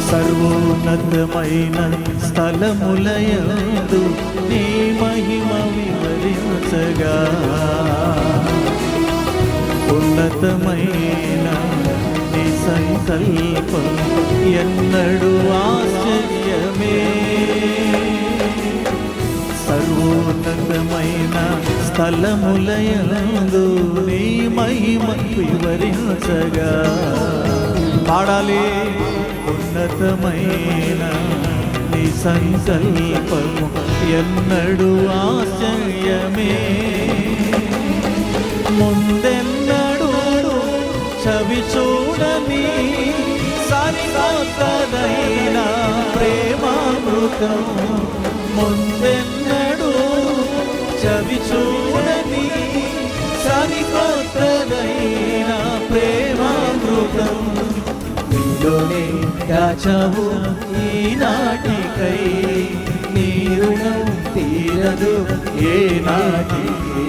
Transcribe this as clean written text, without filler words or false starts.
సర్వోన్నతమైన స్థలములయందు నీ మహిమ వివరించగా ఉన్నతమైన నీ సంకల్పం ఎన్నడూ ఆశ్చర్యమే. సర్వోన్నతమైన స్థలములయందు నీ మహిమ వివరించగా పాడాలి. ఉన్నతమైన నీ సంకల్పము ఎన్నడూ ఆశ్చర్యమే. ముందెన్నడూ చవి చూడని సరికొత్తదైన ప్రేమామృతం, ముందెన్నడూ చవి చూడని సరికొత్తదైన ప్రేమామృతం నీలోనే దాచావు ఈనాటికై, నీ రుణం తీరదు ఏ నాటికి.